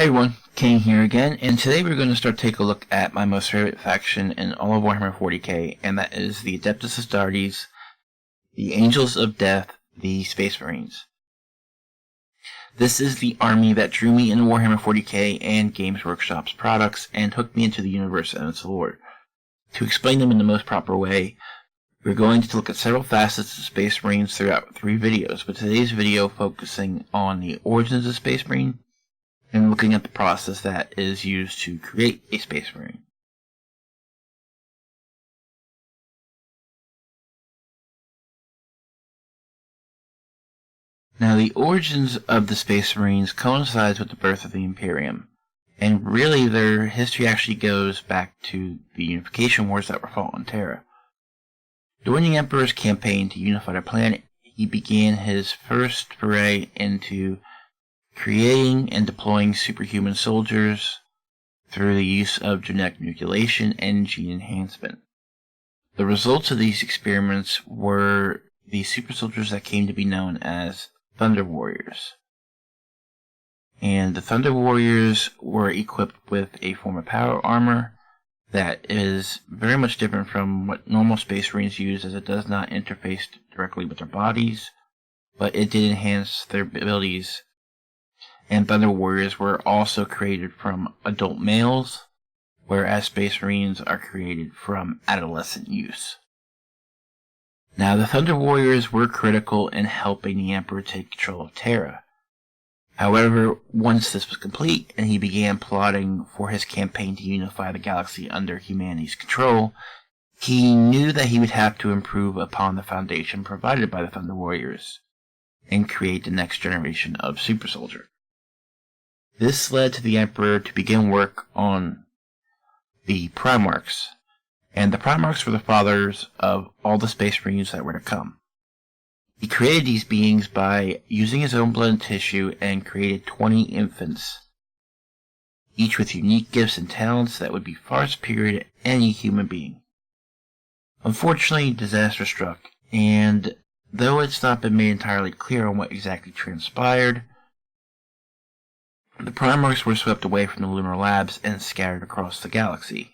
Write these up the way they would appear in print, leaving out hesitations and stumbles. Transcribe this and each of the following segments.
Hey everyone, King here again, and today we're going to take a look at my most favorite faction in all of Warhammer 40k, and that is the Adeptus Astartes, the Angels of Death, the Space Marines. This is the army that drew me into Warhammer 40k and Games Workshop's products and hooked me into the universe and its lore. To explain them in the most proper way, we're going to look at several facets of Space Marines throughout 3 videos, but today's video focusing on the origins of Space Marine, and looking at the process that is used to create a Space Marine. Now, the origins of the Space Marines coincides with the birth of the Imperium, and really their history actually goes back to the Unification Wars that were fought on Terra. During the Emperor's campaign to unify the planet, he began his first foray into creating and deploying superhuman soldiers through the use of genetic manipulation and gene enhancement. The results of these experiments were the super soldiers that came to be known as Thunder Warriors. And the Thunder Warriors were equipped with a form of power armor that is very much different from what normal Space Marines use, as it does not interface directly with their bodies, but it did enhance their abilities. And Thunder Warriors were also created from adult males, whereas Space Marines are created from adolescent use. Now, the Thunder Warriors were critical in helping the Emperor take control of Terra. However, once this was complete and he began plotting for his campaign to unify the galaxy under humanity's control, he knew that he would have to improve upon the foundation provided by the Thunder Warriors and create the next generation of super soldier. This led to the Emperor to begin work on the Primarchs, and the Primarchs were the fathers of all the Space Marines that were to come. He created these beings by using his own blood and tissue and created 20 infants, each with unique gifts and talents that would be far superior to any human being. Unfortunately, disaster struck, and though it's not been made entirely clear on what exactly transpired, the Primarchs were swept away from the lunar labs and scattered across the galaxy.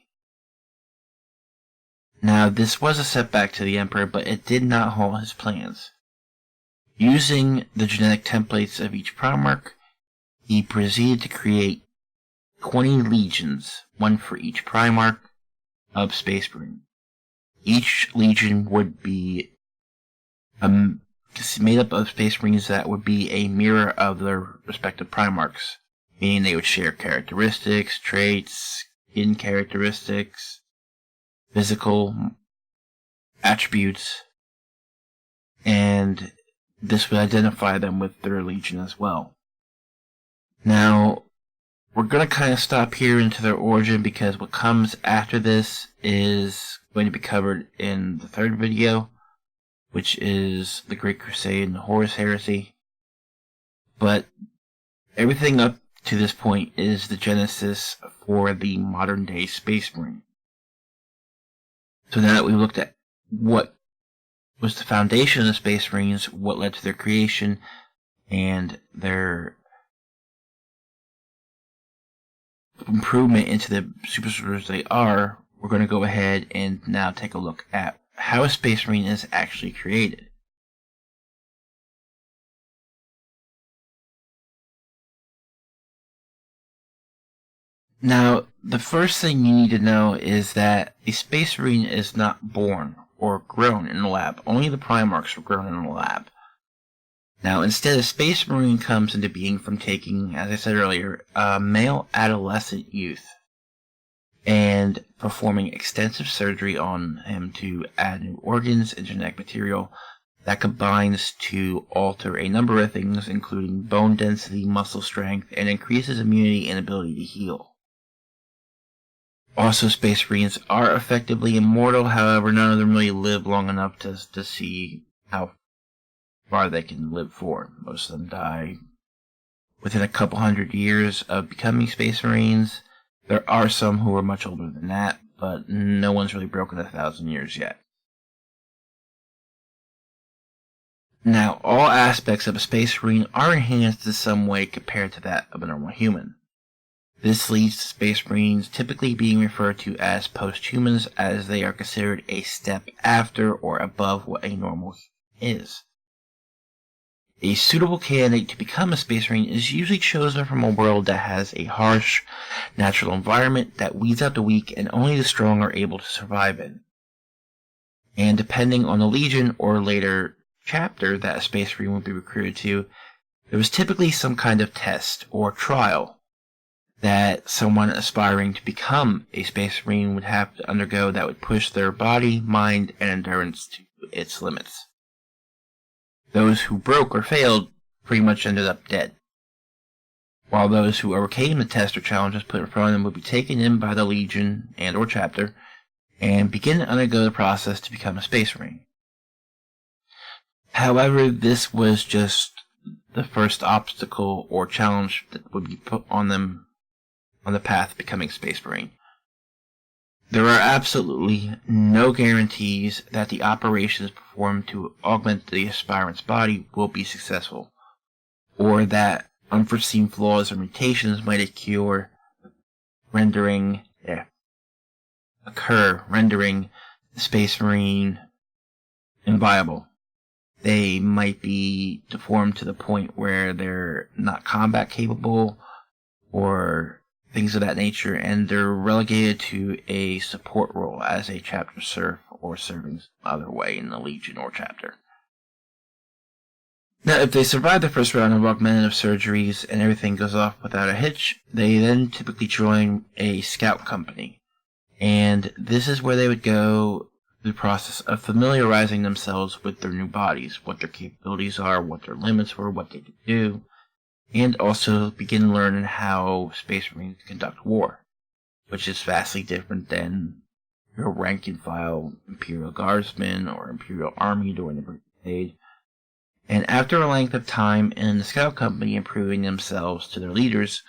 Now, this was a setback to the Emperor, but it did not halt his plans. Using the genetic templates of each Primarch, he proceeded to create 20 legions, one for each Primarch, of Space Marine. Each legion would be made up of Space Marines that would be a mirror of their respective Primarchs, meaning they would share characteristics, traits, skin characteristics, physical attributes, and this would identify them with their legion as well. Now, we're going to kind of stop here into their origin because what comes after this is going to be covered in the 3rd video, which is the Great Crusade and the Horus Heresy. But everything up to this point is the genesis for the modern day Space Marine. So now that we've looked at what was the foundation of the Space Marines, what led to their creation, and their improvement into the super soldiers they are, we're going to go ahead and now take a look at how a Space Marine is actually created. Now, the first thing you need to know is that a Space Marine is not born or grown in a lab. Only the Primarchs were grown in a lab. Now, instead, a Space Marine comes into being from taking, as I said earlier, a male adolescent youth and performing extensive surgery on him to add new organs and genetic material that combines to alter a number of things, including bone density, muscle strength, and increases immunity and ability to heal. Also, Space Marines are effectively immortal, however, none of them really live long enough to see how far they can live for. Most of them die within a couple hundred years of becoming Space Marines. There are some who are much older than that, but no one's really broken 1,000 years yet. Now, all aspects of a Space Marine are enhanced in some way compared to that of a normal human. This leads to Space Marines typically being referred to as posthumans, as they are considered a step after or above what a normal is. A suitable candidate to become a Space Marine is usually chosen from a world that has a harsh, natural environment that weeds out the weak and only the strong are able to survive in. And depending on the Legion or later chapter that a Space Marine would be recruited to, there was typically some kind of test or trial that someone aspiring to become a Space Marine would have to undergo that would push their body, mind, and endurance to its limits. Those who broke or failed pretty much ended up dead, while those who overcame the test or challenges put in front of them would be taken in by the Legion and or chapter and begin to undergo the process to become a Space Marine. However, this was just the first obstacle or challenge that would be put on them on the path to becoming Space Marine. There are absolutely no guarantees that the operations performed to augment the aspirant's body will be successful, or that unforeseen flaws or mutations might rendering the Space Marine inviable. They might be deformed to the point where they're not combat capable, or things of that nature, and they're relegated to a support role as a chapter serf or serving other way in the Legion or chapter. Now, if they survive the first round of augmentative surgeries and everything goes off without a hitch, they then typically join a scout company. And this is where they would go through the process of familiarizing themselves with their new bodies, what their capabilities are, what their limits were, what they could do, and also begin learning how Space Marines conduct war, which is vastly different than your rank-and-file Imperial Guardsmen or Imperial Army during the Brigade. And after a length of time in the Scout Company improving themselves to their leaders,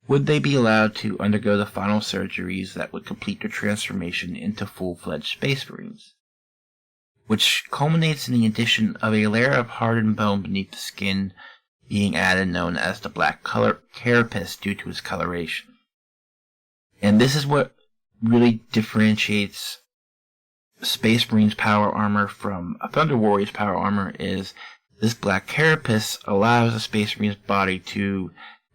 would they be allowed to undergo the final surgeries that would complete their transformation into full-fledged Space Marines, which culminates in the addition of a layer of hardened bone beneath the skin being added, known as the black carapace due to its coloration. And this is what really differentiates Space Marine's power armor from a Thunder Warrior's power armor, is this black carapace allows a Space Marine's body to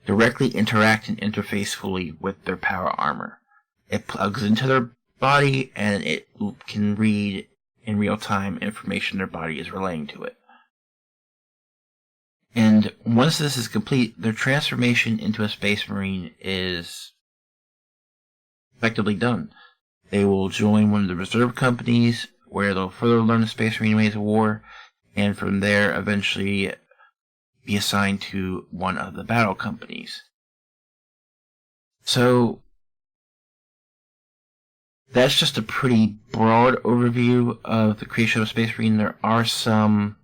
directly interact and interface fully with their power armor. It plugs into their body and it can read in real time information their body is relaying to it. And once this is complete, their transformation into a Space Marine is effectively done. They will join one of the reserve companies, where they'll further learn the Space Marine ways of war, and from there eventually be assigned to one of the battle companies. So that's just a pretty broad overview of the creation of a Space Marine. There are some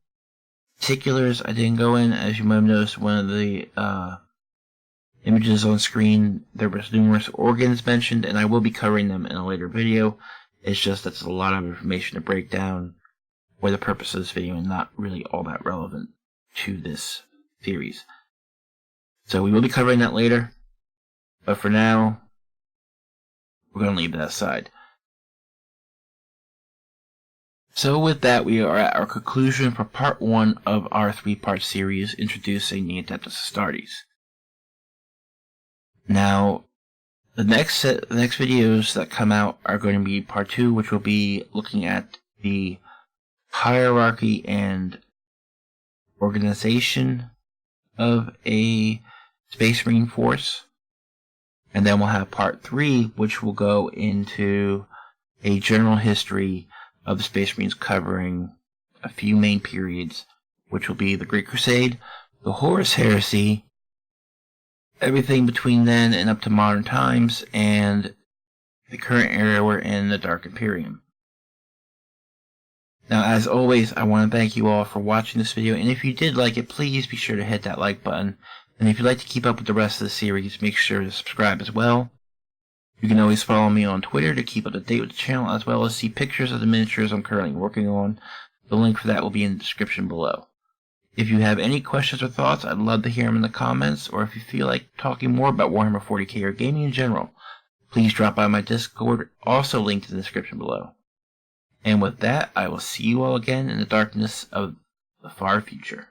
particulars I didn't go in. As you might have noticed, one of the images on screen, there was numerous organs mentioned, and I will be covering them in a later video. It's just that's a lot of information to break down for the purpose of this video and not really all that relevant to this series. So we will be covering that later, but for now, we're going to leave that aside. So with that, we are at our conclusion for part 1 of our 3-part series introducing the Adeptus Astartes. Now, the next videos that come out are going to be part 2, which will be looking at the hierarchy and organization of a Space Marine force. And then we'll have part 3, which will go into a general history of the Space Marines, covering a few main periods, which will be the Great Crusade, the Horus Heresy, everything between then and up to modern times, and the current era we're in, the Dark Imperium. Now, as always, I want to thank you all for watching this video, and if you did like it, please be sure to hit that like button. And if you'd like to keep up with the rest of the series, make sure to subscribe as well. You can always follow me on Twitter to keep up to date with the channel, as well as see pictures of the miniatures I'm currently working on. The link for that will be in the description below. If you have any questions or thoughts, I'd love to hear them in the comments, or if you feel like talking more about Warhammer 40k or gaming in general, please drop by my Discord, also linked in the description below. And with that, I will see you all again in the darkness of the far future.